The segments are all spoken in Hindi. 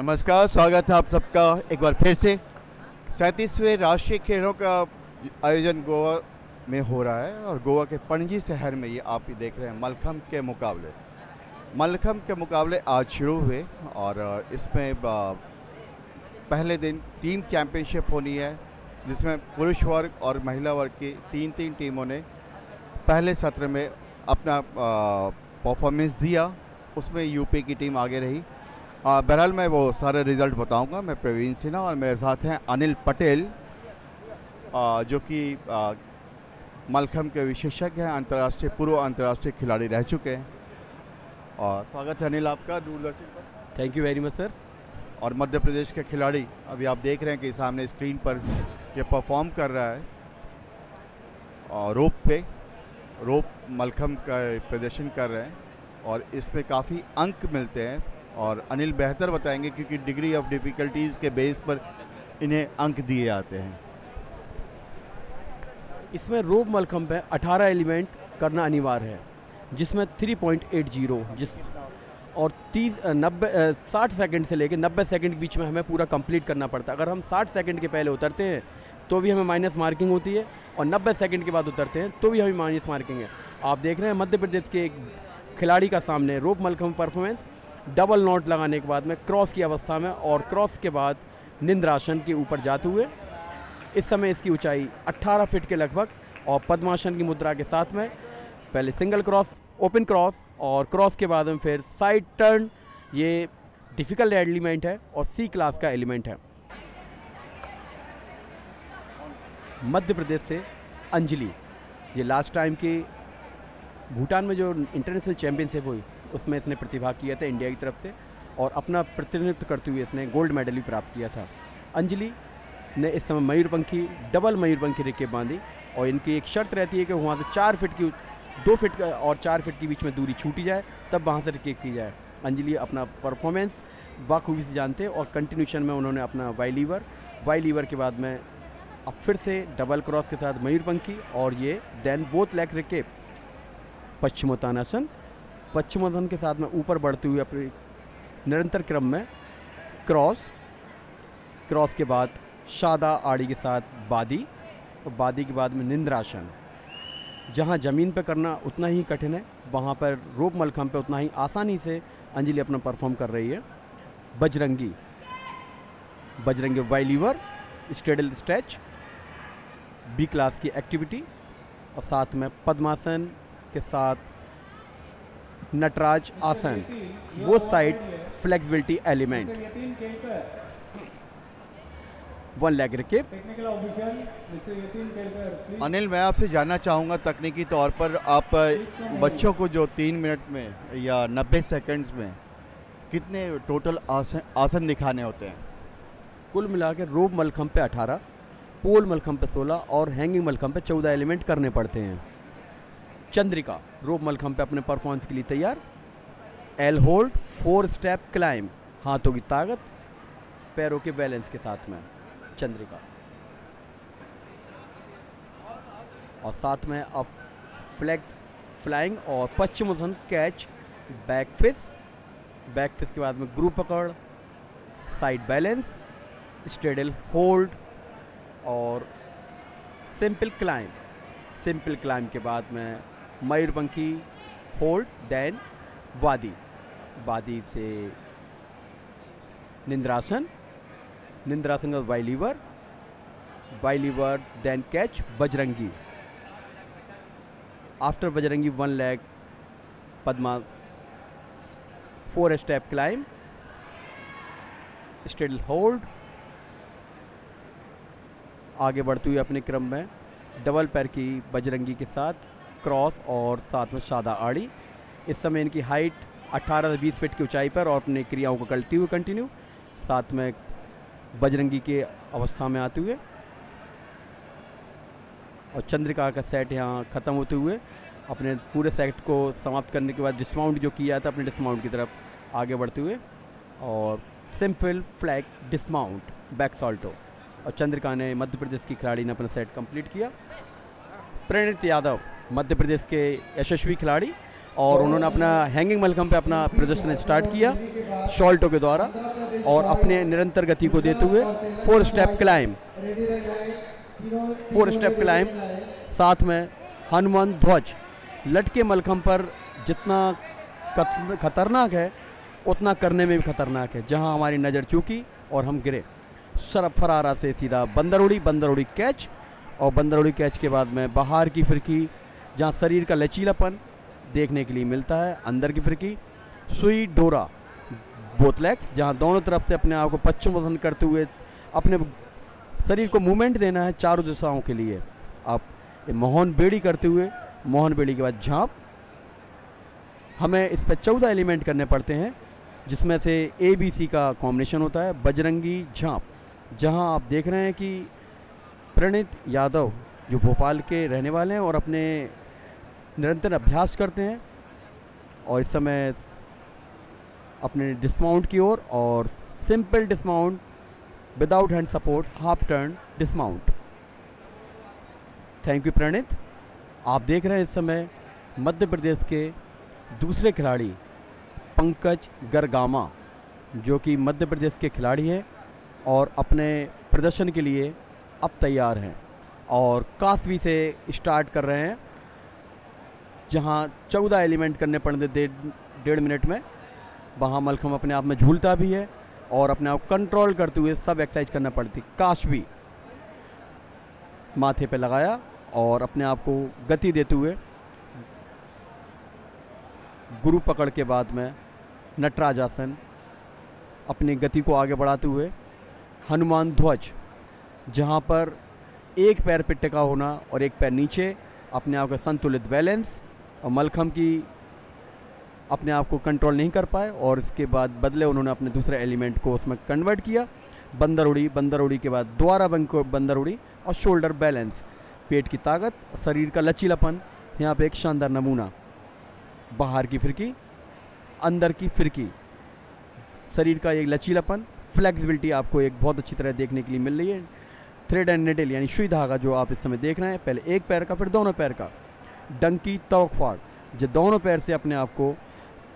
नमस्कार, स्वागत है आप सबका एक बार फिर से 37वें राष्ट्रीय खेलों का आयोजन गोवा में हो रहा है और गोवा के पणजी शहर में ये आप देख रहे हैं मल्लखंब के मुकाबले आज शुरू हुए और इसमें पहले दिन टीम चैंपियनशिप होनी है जिसमें पुरुष वर्ग और महिला वर्ग की तीन टीमों ने पहले सत्र में अपना परफॉर्मेंस दिया। उसमें यूपी की टीम आगे रही। बहरहाल मैं वो सारे रिज़ल्ट बताऊंगा। मैं प्रवीण सिन्हा और मेरे साथ हैं अनिल पटेल जो कि मल्लखंब के विशेषज्ञ हैं, पूर्व अंतर्राष्ट्रीय खिलाड़ी रह चुके हैं। और स्वागत है अनिल आपका दूरदर्शन पर। Thank you very much sir. और मध्य प्रदेश के खिलाड़ी अभी आप देख रहे हैं कि सामने स्क्रीन पर ये परफॉर्म कर रहा है और रोप मल्लखंब का प्रदर्शन कर रहे हैं और इसमें काफ़ी अंक मिलते हैं और अनिल बेहतर बताएंगे क्योंकि डिग्री ऑफ डिफ़िकल्टीज़ के बेस पर इन्हें अंक दिए जाते हैं। इसमें रोप मल्लखंब पे 18 एलिमेंट करना अनिवार्य है जिसमें 3.80 और 60 सेकंड से लेकर 90 सेकंड के बीच में हमें पूरा कंप्लीट करना पड़ता है। अगर हम 60 सेकंड के पहले उतरते हैं तो भी हमें माइनस मार्किंग होती है और 90 सेकंड के बाद उतरते हैं तो भी हमें माइनस मार्किंग है। आप देख रहे हैं मध्य प्रदेश के एक खिलाड़ी का सामने रोप मल्लखंब परफॉर्मेंस डबल नॉट लगाने के बाद में क्रॉस की अवस्था में और क्रॉस के बाद निंद्रासन के ऊपर जाते हुए इस समय इसकी ऊंचाई 18 फीट के लगभग और पद्मासन की मुद्रा के साथ में पहले सिंगल क्रॉस, ओपन क्रॉस और क्रॉस के बाद में फिर साइड टर्न। ये डिफ़िकल्ट एलिमेंट है और सी क्लास का एलिमेंट है। मध्य प्रदेश से अंजलि, ये लास्ट टाइम की भूटान में जो इंटरनेशनल चैम्पियनशिप हुई उसमें इसने प्रतिभाग किया था इंडिया की तरफ से और अपना प्रतिनिधित्व करते हुए इसने गोल्ड मेडल भी प्राप्त किया था। अंजलि ने इस समय मयूरपंखी डबल मयूरपंखी रिकेब बांधी और इनकी एक शर्त रहती है कि वहाँ से 4 फीट की 2 फीट और 4 फीट के बीच में दूरी छूटी जाए तब वहाँ से रिकेब की जाए। अंजलि अपना परफॉर्मेंस बाखूबी से जानते हैं और कंटिन्यूशन में उन्होंने अपना वाई लीवर के बाद में अब फिर से डबल क्रॉस के साथ मयूरपंखी और ये देन बोथ लेग रिकेब पश्चिमोत्तानासन के साथ में ऊपर बढ़ते हुए अपने निरंतर क्रम में क्रॉस के बाद शादा आड़ी के साथ बादी और बादी के बाद में निंद्रासन। जहां ज़मीन पे करना उतना ही कठिन है वहां पर रोप मल्लखंब पे उतना ही आसानी से अंजलि अपना परफॉर्म कर रही है। Bajrangi Y lever straddle stretch B class की एक्टिविटी और साथ में पद्मासन के साथ नटराज आसन वो साइड फ्लेक्सिबिलिटी एलिमेंट। 1 लेग रिकेब। अनिल, मैं आपसे जानना चाहूँगा तकनीकी तौर पर आप बच्चों को जो 3 मिनट में या 90 सेकंड्स में कितने टोटल आसन दिखाने होते हैं? कुल मिलाकर रोप मल्लखंब पे 18, पोल मल्लखंब पे 16 और हैंगिंग मल्लखंब पे 14 एलिमेंट करने पड़ते हैं। चंद्रिका रोप मल्लखंब पे अपने परफॉर्मेंस के लिए तैयार। एल होल्ड 4 स्टेप क्लाइंब, हाथों की ताकत पैरों के बैलेंस के साथ में चंद्रिका और साथ में अब फ्लेक्स फ्लाइंग और पश्चिमोत्तान कैच बैक फिश के बाद में ग्रुप पकड़, साइड बैलेंस, स्ट्रेडल होल्ड और सिंपल क्लाइंब के बाद में मयूरपंखी होल्ड देन वादी से निंद्रासन का Y lever then catch Bajrangi. After Bajrangi 1 leg Padma 4 step climb still hold. आगे बढ़ते हुए अपने क्रम में डबल पैर की बजरंगी के साथ क्रॉस और साथ में सादा आड़ी। इस समय इनकी हाइट 18 से 20 फीट की ऊंचाई पर और अपनी क्रियाओं को करती हुए कंटिन्यू साथ में बजरंगी के अवस्था में आते हुए और चंद्रिका का सेट यहाँ ख़त्म होते हुए अपने पूरे सेट को समाप्त करने के बाद डिस्माउंट जो किया था अपने डिस्माउंट की तरफ आगे बढ़ते हुए और सिंपल फ्लैग डिस्माउंट बैक सॉल्टो और चंद्रिका ने मध्य प्रदेश की खिलाड़ी ने अपना सेट कंप्लीट किया। प्रणीत यादव मध्य प्रदेश के यशस्वी खिलाड़ी और उन्होंने अपना हैंगिंग मलखम पे अपना प्रदर्शन स्टार्ट किया शॉल्टो के द्वारा, और अपने निरंतर गति को देते हुए 4 स्टेप क्लाइम, साथ में हनुमान ध्वज। लटके मलखम पर जितना खतरनाक है उतना करने में भी खतरनाक है। जहां हमारी नज़र चूकी और हम गिरे, सरफ फरारा से सीधा बंदर उड़ी कैच, और बंदर उड़ी कैच के बाद में बाहर की फिरकी, जहां शरीर का लचीलापन देखने के लिए मिलता है। अंदर की फिरकी सुई डोरा बोथ लेग्स, जहां दोनों तरफ से अपने आप को पश्चिम करते हुए अपने शरीर को मूवमेंट देना है चारों दिशाओं के लिए। आप मोहन बेड़ी करते हुए, मोहन बेड़ी के बाद झांप। हमें इस पर 14 एलिमेंट करने पड़ते हैं, जिसमें से ABC का कॉम्बिनेशन होता है बजरंगी झांप। जहां आप देख रहे हैं कि प्रणीत यादव जो भोपाल के रहने वाले हैं और अपने निरंतर अभ्यास करते हैं, और इस समय अपने डिस्माउंट की ओर, और simple dismount without hand support, half turn dismount. Thank you Praneet. आप देख रहे हैं इस समय मध्य प्रदेश के दूसरे खिलाड़ी पंकज गरगामा, जो कि मध्य प्रदेश के खिलाड़ी हैं और अपने प्रदर्शन के लिए अब तैयार हैं, और काफी से स्टार्ट कर रहे हैं, जहां 14 एलिमेंट करने पड़ते 1.5 मिनट में। वहाँ मलखम अपने आप में झूलता भी है और अपने आप कंट्रोल करते हुए सब एक्सरसाइज करना पड़ती। काश भी माथे पे लगाया और अपने आप को गति देते हुए गुरु पकड़ के बाद में नटराज आसन, अपनी गति को आगे बढ़ाते हुए हनुमान ध्वज, जहाँ पर एक पैर पे टिका होना और एक पैर नीचे, अपने आप का संतुलित बैलेंस, और मलखम की अपने आप को कंट्रोल नहीं कर पाए, और इसके बाद बदले उन्होंने अपने दूसरे एलिमेंट को उसमें कन्वर्ट किया। बंदर उड़ी के बाद दोबारा बंदर उड़ी और शोल्डर बैलेंस, पेट की ताकत, शरीर का लचीलापन। यहाँ पे एक शानदार नमूना, बाहर की फिरकी, अंदर की फिरकी, शरीर का एक लचीलापन, फ्लेक्सिबिलिटी आपको एक बहुत अच्छी तरह देखने के लिए मिल रही है। थ्रेड एंड निडल यानी सुई धागा जो आप इस समय देख रहे हैं, पहले एक पैर का फिर दोनों पैर का। डंकी तौक फाड़, जो दोनों पैर से अपने आप को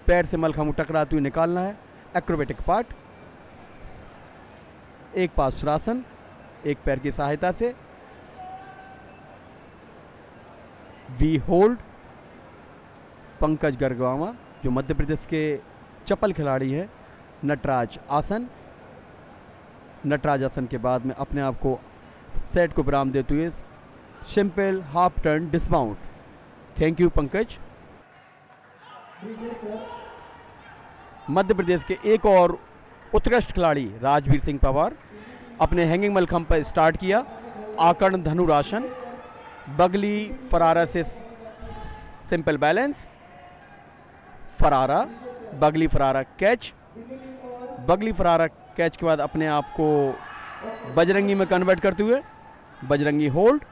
पैर से मलखम टकराते हुए निकालना है। एक्रोबेटिक पार्ट, एक पार्श्वासन, एक पैर की सहायता से वी होल्ड। पंकज गरगामा जो मध्य प्रदेश के चपल खिलाड़ी है, नटराज आसन। नटराज आसन के बाद में अपने आप को सेट को विराम देते हुए simple half turn dismount. Thank you Pankaj. Madhya Pradesh के एक और उत्कृष्ट खिलाड़ी राजवीर सिंह पवार अपने हैंगिंग मलखम पर स्टार्ट किया। आकर्ण धनुरासन, बगली फरारा से सिंपल बैलेंस, फरारा, बगली फरारा कैच, बगली फरारा कैच के बाद अपने आप को बजरंगी में कन्वर्ट करते हुए बजरंगी होल्ड,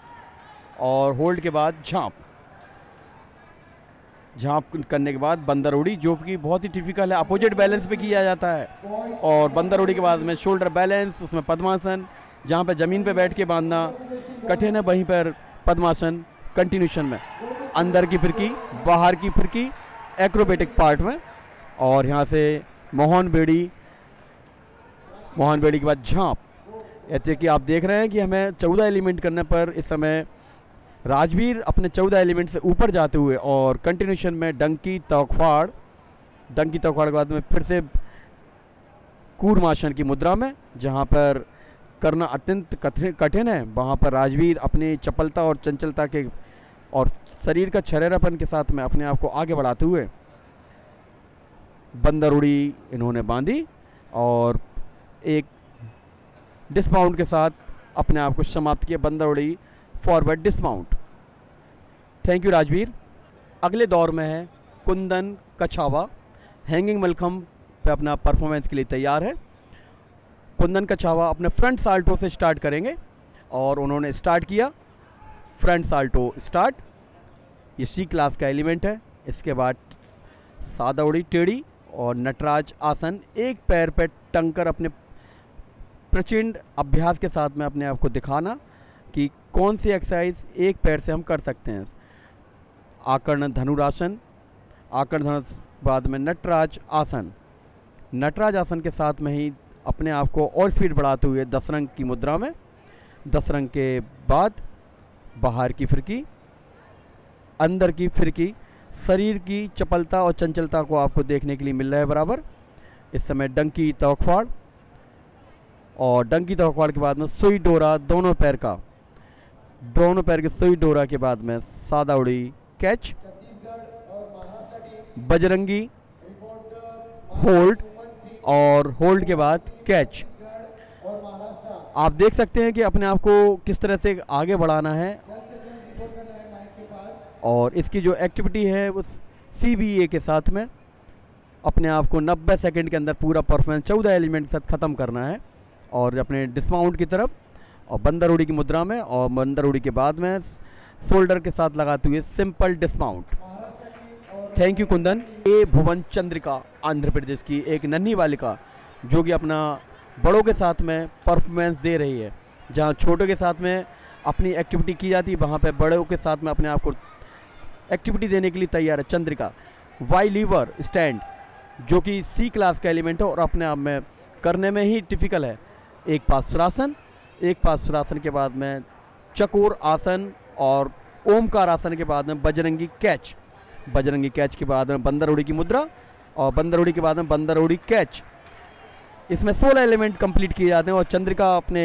और होल्ड के बाद झांप। झांप करने के बाद बंदर उड़ी, जो कि बहुत ही टिपिकल है, अपोजिट बैलेंस पे किया जाता है। और बंदर उड़ी के बाद में शोल्डर बैलेंस, उसमें पद्मासन, जहाँ पे ज़मीन पे बैठ के बांधना कठिन है, वहीं पर पद्मासन कंटिन्यूशन में। अंदर की फिरकी, बाहर की फिरकी, एक्रोबेटिक पार्ट में, और यहाँ से मोहन बेड़ी के बाद झांप। ऐसे कि आप देख रहे हैं कि हमें 14 एलिमेंट करने पर इस समय राजवीर अपने 14 एलिमेंट से ऊपर जाते हुए, और कंटिन्यूशन में डंकी तौकफाड़ के बाद में फिर से कूर्मासन की मुद्रा में, जहाँ पर करना अत्यंत कठिन है। वहाँ पर राजवीर अपनी चपलता और चंचलता के और शरीर का छरेरापन के साथ में अपने आप को आगे बढ़ाते हुए बंदर उड़ी इन्होंने बांधी, और एक डिस्माउंट के साथ अपने आप को समाप्त किया। बंदर उड़ी forward dismount. Thank you Rajveer. अगले दौर में है कुंदन कछावा, हैंगिंग मलखम पे अपना परफॉर्मेंस के लिए तैयार है। कुंदन कछावा अपने फ्रंट साल्टो से स्टार्ट करेंगे, और उन्होंने स्टार्ट किया फ्रंट साल्टो स्टार्ट। ये C क्लास का एलिमेंट है। इसके बाद सादा उड़ी टेढ़ी और नटराज आसन, एक पैर पे टंकर अपने प्रचंड अभ्यास के साथ में अपने आप को दिखाना कि कौन सी एक्सरसाइज एक पैर से हम कर सकते हैं। आकर्ण धनुरासन, आकर्ण धनुष बाद में नटराज आसन। नटराज आसन के साथ में ही अपने आप को और स्पीड बढ़ाते हुए दसरंग की मुद्रा में, दसरंग के बाद बाहर की फिरकी, अंदर की फिरकी। शरीर की चपलता और चंचलता को आपको देखने के लिए मिल रहा है बराबर। इस समय डंकी तवकफाड़, और डंकी तवकफाड़ के बाद में सुई डोरा दोनों पैर का, दोनों पैर के सुई डोरा के बाद में सादा उड़ी कैच, बजरंगी होल्ड, और होल्ड के बाद कैच। आप देख सकते हैं कि अपने आप को किस तरह से आगे बढ़ाना है, और इसकी जो एक्टिविटी है वो CBA के साथ में अपने आप को 90 सेकंड के अंदर पूरा परफॉर्मेंस 14 एलिमेंट के साथ ख़त्म करना है, और अपने डिस्माउंट की तरफ और बंदर उड़ी की मुद्रा में, और बंदर उड़ी के बाद में शोल्डर के साथ लगाते हुए simple dismount. Thank you Kundan. ये भुवन चंद्रिका आंध्र प्रदेश की एक नन्ही बालिका जो कि अपना बड़ों के साथ में परफॉर्मेंस दे रही है। जहाँ छोटों के साथ में अपनी एक्टिविटी की जाती है, वहाँ पे बड़ों के साथ में अपने आप को एक्टिविटी देने के लिए तैयार है चंद्रिका। वाई लीवर स्टैंड जो कि C क्लास का एलिमेंट है और अपने आप में करने में ही टिपिकल है। एक पार्श्वासन, एक पार्श्वासन के बाद में चकोर आसन, और ओमकार आसन के बाद में बजरंगी कैच, बजरंगी कैच के बाद में बंदर उड़ी की मुद्रा, और बंदर उड़ी के बाद में बंदर उड़ी कैच। इसमें 16 एलिमेंट कंप्लीट किए जाते हैं, और चंद्रिका अपने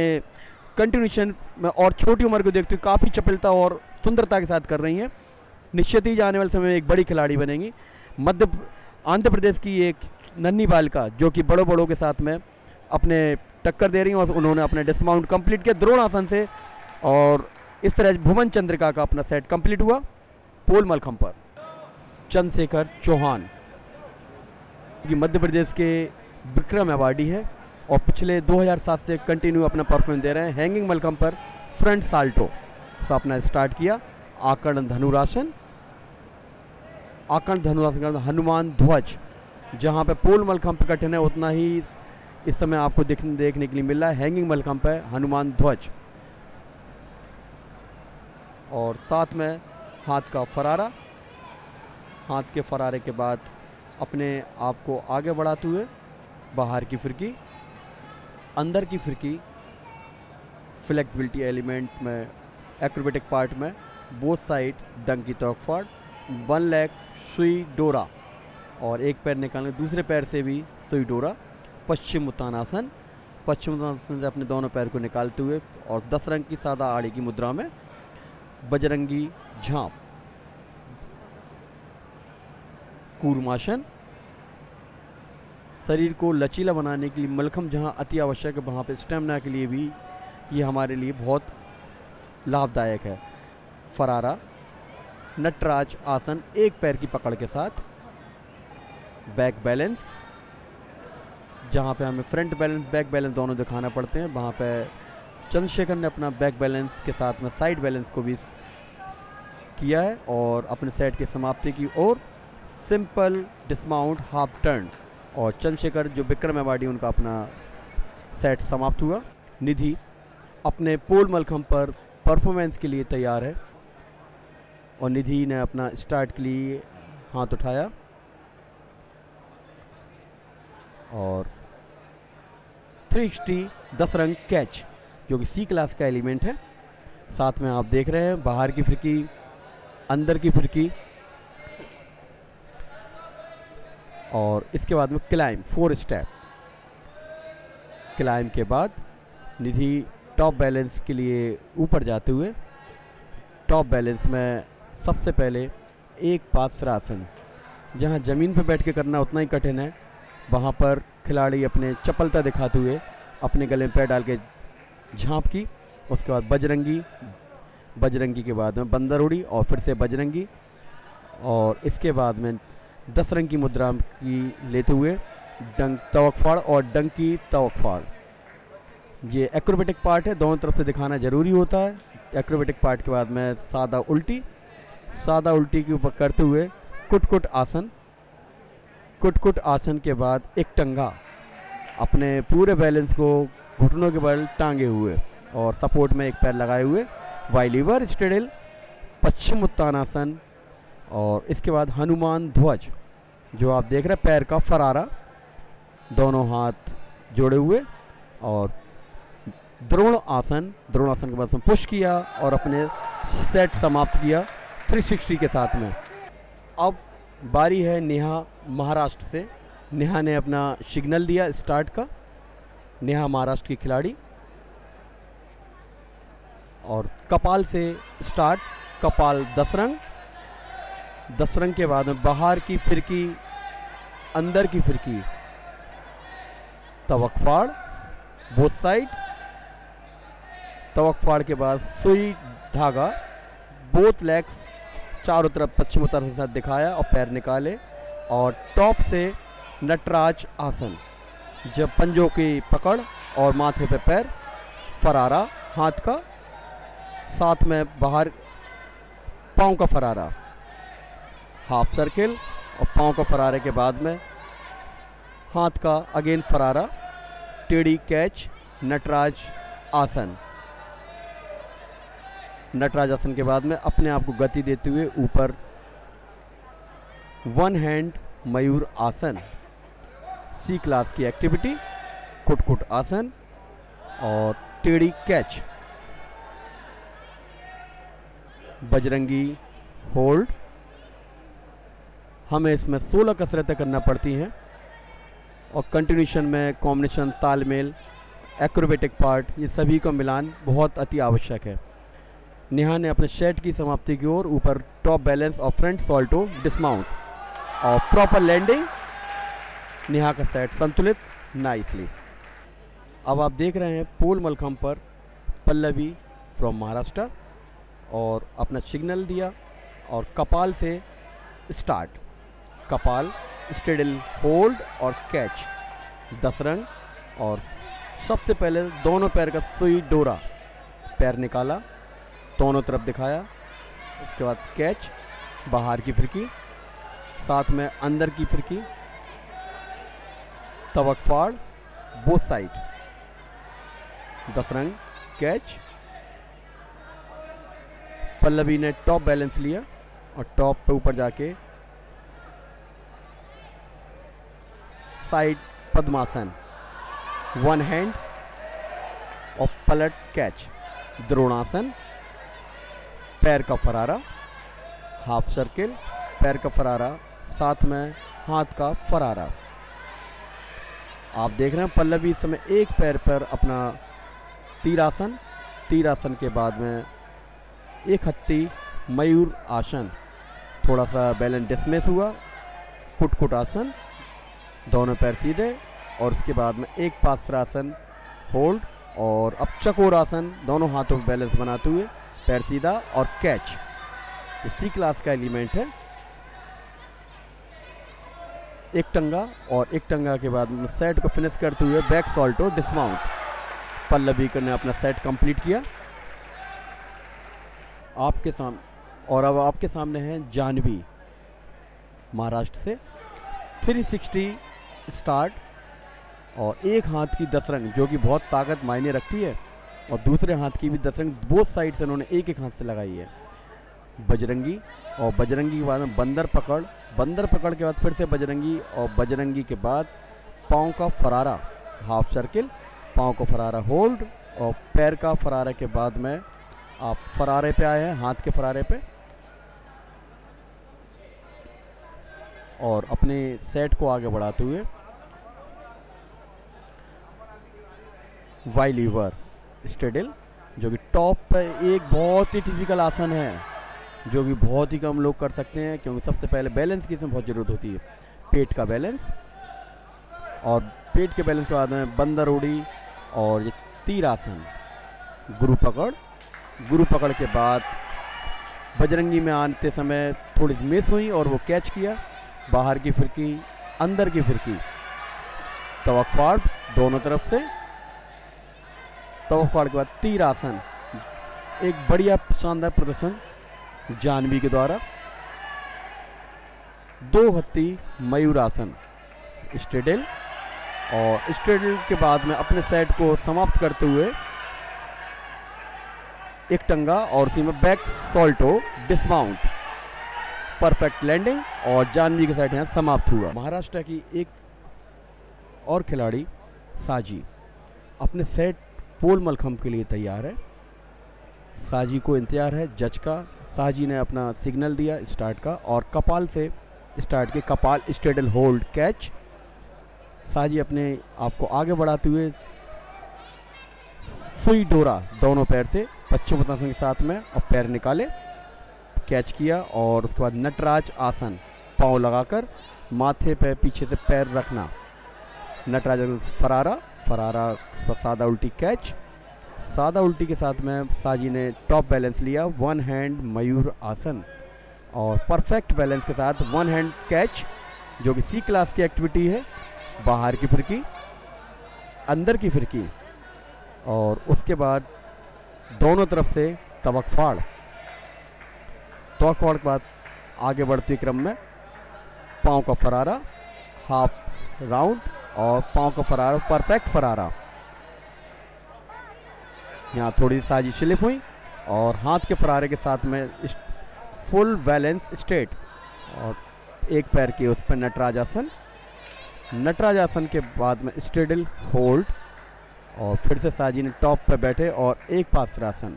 कंटिन्यूशन में और छोटी उम्र को देखते हुए काफ़ी चपलता और सुंदरता के साथ कर रही हैं। निश्चित ही आने वाले समय में एक बड़ी खिलाड़ी बनेंगी। आंध्र प्रदेश की एक नन्ही बालिका जो कि बड़ों के साथ में अपने टक्कर दे रही हैं, और उन्होंने अपने डिस्माउंट कंप्लीट किया द्रोणासन से, और इस तरह भुवन चंद्रिका का अपना सेट कंप्लीट हुआ। पोल मलखंभ पर चंद्रशेखर चौहान कि मध्य प्रदेश के विक्रम अवार्डी है, और पिछले 2007 से कंटिन्यू अपना परफॉर्मेंस दे रहे हैं। हैंगिंग मलखंभ पर फ्रंट साल्टो से अपना स्टार्ट किया। आकर्ण धनुरासन, आकर्ण धनुरासन हनुमान ध्वज, जहाँ पे पोल मलखंभ कठिन है उतना ही इस समय आपको देखने के लिए मिल रहा है। हैंगिंग मलखंभ है हनुमान ध्वज, और साथ में हाथ का फरारा। हाथ के फरारे के बाद अपने आप को आगे बढ़ाते हुए बाहर की फिरकी, अंदर की फिरकी, फ्लेक्सिबिलिटी एलिमेंट में एक्रोबेटिक पार्ट में बोथ साइड डंकी तवकफाड़, वन लेग सुई डोरा, और एक पैर निकालने दूसरे पैर से भी सुई डोरा। पश्चिम उत्तानासन, पश्चिम उत्तानासन से अपने दोनों पैर को निकालते हुए और 10 रंग की सादा आड़ी की मुद्रा में बजरंगी झांप। कूर्मासन, शरीर को लचीला बनाने के लिए मलखंभ जहाँ अति आवश्यक है, वहाँ पे स्टेमिना के लिए भी ये हमारे लिए बहुत लाभदायक है। फरारा, नटराज आसन एक पैर की पकड़ के साथ, बैक बैलेंस जहाँ पे हमें फ्रंट बैलेंस बैक बैलेंस दोनों दिखाना पड़ते हैं, वहाँ पे चंद्रशेखर ने अपना बैक बैलेंस के साथ में साइड बैलेंस को भी किया है, और अपने सेट की समाप्ति की ओर सिंपल डिस्माउंट हाफ टर्न, और चंद्रशेखर जो विक्रम अवार्डी उनका अपना सेट समाप्त हुआ। निधि अपने पोल मलखंभ पर परफॉर्मेंस के लिए तैयार है, और निधि ने अपना स्टार्ट के लिए हाथ उठाया, और 360 10 रंग कैच जो कि C क्लास का एलिमेंट है। साथ में आप देख रहे हैं बाहर की फिरकी, अंदर की फिरकी, और इसके बाद में क्लाइम 4 स्टेप। क्लाइम के बाद निधि टॉप बैलेंस के लिए ऊपर जाते हुए टॉप बैलेंस में सबसे पहले एक पार्श्वासन, जहां ज़मीन पर बैठ के करना उतना ही कठिन है, वहां पर खिलाड़ी अपने चपलता दिखाते हुए अपने गले में पैर डाल के झांप की। उसके बाद बजरंगी, बजरंगी के बाद में बंदर उड़ी, और फिर से बजरंगी, और इसके बाद में 10 रंग की मुद्रा की लेते हुए डंक तवकफाड़ और डंकी तवकफाड़। ये एक्रोबेटिक पार्ट है, दोनों तरफ से दिखाना ज़रूरी होता है। एक्रोबेटिक पार्ट के बाद में सादा उल्टी, सादा उल्टी के ऊपर करते हुए कुट-कुट आसन, कुट-कुट आसन के बाद एक टंगा, अपने पूरे बैलेंस को घुटनों के बल टांगे हुए और सपोर्ट में एक पैर लगाए हुए वाई लीवर स्ट्रेडल, पश्चिम उत्तानासन, और इसके बाद हनुमान ध्वज। जो आप देख रहे हैं पैर का फरारा, दोनों हाथ जोड़े हुए, और द्रोण आसन के बाद उसमें पुश किया और अपने सेट समाप्त किया 360 के साथ में। अब बारी है नेहा महाराष्ट्र से। नेहा ने अपना सिग्नल दिया स्टार्ट का। नेहा महाराष्ट्र की खिलाड़ी, और कपाल से स्टार्ट, कपाल 10 रंग, 10 रंग के बाद में बाहर की फिरकी, अंदर की फिरकी, तवक फाड़ बोथ साइड, तवक फाड़ के बाद सुई धागा, बोथ लेग्स चारों तरफ पश्चिम उत्तर के साथ दिखाया और पैर निकाले, और टॉप से नटराज आसन, जब पंजों की पकड़ और माथे पे पैर, फरारा हाथ का, साथ में बाहर पाँव का फरारा, हाफ सर्किल और पाँव का फरारे के बाद में हाथ का अगेन फरारा, टेढ़ी कैच, नटराज आसन। नटराज आसन के बाद में अपने आप को गति देते हुए ऊपर वन हैंड मयूर आसन, सी क्लास की एक्टिविटी, कुट आसन और टेढ़ी कैच, बजरंगी होल्ड। हमें इसमें 16 कसरतें करना पड़ती हैं और कंटिन्यूशन में कॉम्बिनेशन, तालमेल, एक्रोबेटिक पार्ट, ये सभी का मिलान बहुत अति आवश्यक है। नेहा ने अपने सेट की समाप्ति की ओर ऊपर टॉप बैलेंस और फ्रंट सॉल्टो डिसमाउंट और प्रॉपर लैंडिंग। नेहा का सेट संतुलित, नाइसली। अब आप देख रहे हैं पोल मलखंब पर पल्लवी फ्रॉम महाराष्ट्र, और अपना सिग्नल दिया और कपाल से स्टार्ट, कपाल स्टेडल होल्ड और कैच, 10 रंग, और सबसे पहले दोनों पैर का सुई डोरा, पैर निकाला, दोनों तरफ दिखाया, उसके बाद कैच, बाहर की फिरकी, साथ में अंदर की फिरकी, तवक फाड़ बोथ साइड, 10 रंग, कैच। पल्लवी ने टॉप बैलेंस लिया और टॉप पे ऊपर जाके साइड पद्मासन, वन हैंड और पलट कैच, द्रोणासन, पैर का फरारा, हाफ सर्किल, पैर का फरारा, साथ में हाथ का फरारा। आप देख रहे हैं पल्लवी इस समय एक पैर पर अपना तीरासन, तीरासन के बाद में एक हत्ती मयूर आसन, थोड़ा सा बैलेंस डिसमिस हुआ, कुट आसन, दोनों पैर सीधे, और उसके बाद में एक पाश्रासन होल्ड, और अब चकोर आसन, दोनों हाथों पर बैलेंस बनाते हुए पैर सीधा और कैच। इसी क्लास का एलिमेंट है। एक टंगा और एक टंगा के बाद में सेट को फिनिश करते हुए बैक सॉल्टो डिसमाउंट। पल्लवी ने अपना सेट कंप्लीट किया आपके सामने। और अब आपके सामने है जानवी महाराष्ट्र से। 360 स्टार्ट और एक हाथ की 10 रंग, जो कि बहुत ताकत मायने रखती है, और दूसरे हाथ की भी 10 रंग बोथ साइड से उन्होंने एक एक हाथ से लगाई है। बजरंगी, और बजरंगी के बाद में बंदर पकड़, बंदर पकड़ के बाद फिर से बजरंगी, और बजरंगी के बाद पाँव का फरारा, हाफ सर्किल, पाँव का फरारा होल्ड, और पैर का फरारा के बाद में आप फरारे पे आए हैं, हाथ के फरारे पे, और अपने सेट को आगे बढ़ाते हुए वाई लीवर स्टेडल, जो कि टॉप पे एक बहुत ही टिपिकल आसन है, जो कि बहुत ही कम लोग कर सकते हैं, क्योंकि सबसे पहले बैलेंस की इसमें बहुत ज़रूरत होती है, पेट का बैलेंस, और पेट के बैलेंस के बाद में बंदर उड़ी और ये तीर आसन, गुरु पकड़ के बाद बजरंगी में आते समय थोड़ी सी मिस हुई और वो कैच किया, बाहर की फिरकी, अंदर की फिरकी, तवक फाड़ दोनों तरफ से, तवक फाड़ के बाद तीर आसन, एक बढ़िया शानदार प्रदर्शन जानवी के द्वारा। 2 हत्ती मयूर आसन स्टेडल, और स्टेडल के बाद में अपने सेट को समाप्त करते हुए एक टंगा और उसी में बैक सॉल्टो डिसमाउंट, परफेक्ट लैंडिंग और जानवी का सेट यहाँ समाप्त हुआ। महाराष्ट्र की एक और खिलाड़ी साजी अपने सेट पोल मलखम्ब के लिए तैयार है। साजी को इंतजार है जज का। साजी ने अपना सिग्नल दिया स्टार्ट का और कपाल से स्टार्ट के कपाल स्ट्रेडल होल्ड कैच। साजी अपने आप को आगे बढ़ाते हुए सुई डोरा दोनों पैर से पश्चिमोत्तासन के साथ में और पैर निकाले, कैच किया और उसके बाद नटराज आसन पाँव लगाकर माथे पे पीछे से पैर रखना। नटराज फरारा, फरारा सादा उल्टी कैच। सादा उल्टी के साथ में साजी ने टॉप बैलेंस लिया, वन हैंड मयूर आसन और परफेक्ट बैलेंस के साथ वन हैंड कैच, जो कि सी क्लास की एक्टिविटी है। बाहर की फिरकी, अंदर की फिरकी और उसके बाद दोनों तरफ से तवक फाड़। तवक फाड़ के बाद आगे बढ़ते क्रम में पाँव का फरारा, हाफ राउंड और पाँव का फरारा, परफेक्ट फरारा। यहाँ थोड़ी सी साजी स्लिप हुई और हाथ के फरारे के साथ में फुल बैलेंस स्ट्रेट और एक पैर के उस पर नटराज आसन। नटराज आसन के बाद में स्ट्रेडल होल्ड और फिर से साजी ने टॉप पर बैठे और एक पासरासन।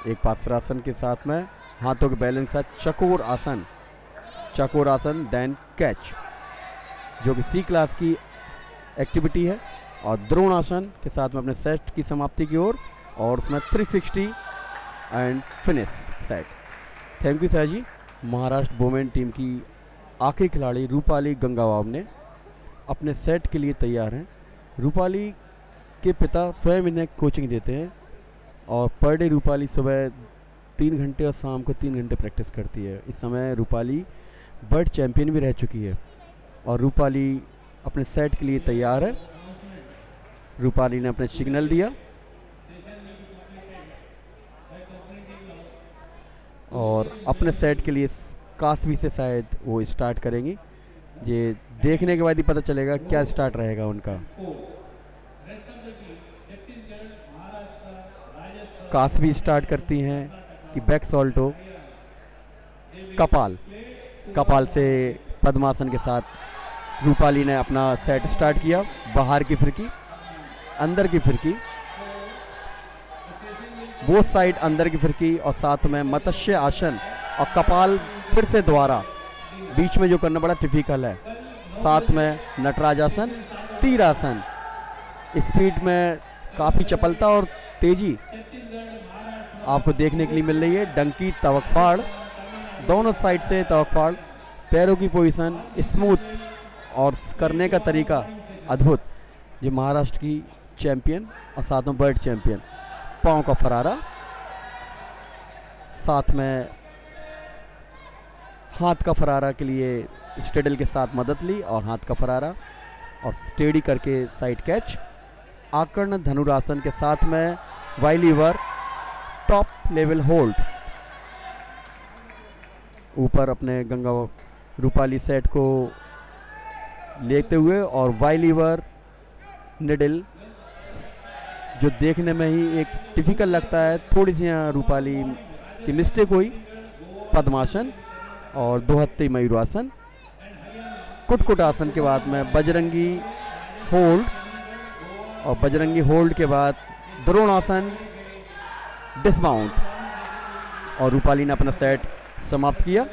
एक पासरासन के साथ में हाथों के बैलेंस का चकोर आसन, चकोर आसन देन कैच, जो कि सी क्लास की एक्टिविटी है। और द्रोणासन के साथ में अपने सेट की समाप्ति की ओर और उसमें 360 and finish set. Thank you साजी। महाराष्ट्र वुमेन टीम की आखिरी खिलाड़ी रूपाली गंगावाब ने अपने सेट के लिए तैयार हैं। रूपाली के पिता स्वयं इन्हें कोचिंग देते हैं और पर डे रूपाली सुबह 3 घंटे और शाम को 3 घंटे प्रैक्टिस करती है। इस समय रूपाली वर्ल्ड चैंपियन भी रह चुकी है और रूपाली अपने सेट के लिए तैयार है। रूपाली ने अपने सिग्नल दिया और अपने सेट के लिए कासवी से शायद वो स्टार्ट करेंगी। ये देखने के बाद ही पता चलेगा क्या स्टार्ट रहेगा उनका। कासवी स्टार्ट करती हैं कि बैक सॉल्टो, कपाल, कपाल से पद्मासन के साथ रूपाली ने अपना सेट स्टार्ट किया। बाहर की फिरकी, अंदर की फिरकी, बोथ साइड अंदर की फिरकी और साथ में मत्स्य आसन और कपाल फिर से द्वारा बीच में जो करना बड़ा टिपिकल है। साथ में नटराज आसन, तीर आसन। स्पीड में काफ़ी चपलता और तेजी आपको देखने के लिए मिल रही है। डंकी, तवक फाड़, दोनों साइड से तवक फाड़, पैरों की पोजीशन स्मूथ और करने का तरीका अद्भुत। ये महाराष्ट्र की चैंपियन और साथ में वर्ल्ड चैंपियन। पाँव का फरारा, साथ में हाथ का फरारा के लिए स्टेडल के साथ मदद ली और हाथ का फरारा और स्टेडी करके साइड कैच। आकर्ण धनुरासन के साथ में वाइलीवर टॉप लेवल होल्ड। ऊपर अपने गंगा रूपाली सेट को लेते हुए और वाइलीवर निडल, जो देखने में ही एक टिपिकल लगता है। थोड़ी सी यहाँ रूपाली की मिस्टेक हुई। पद्मासन और दो हत्ती मयूरासन। कुटकुट आसन के बाद में बजरंगी होल्ड और बजरंगी होल्ड के बाद द्रोणासन डिसमाउंट और रूपाली ने अपना सेट समाप्त किया।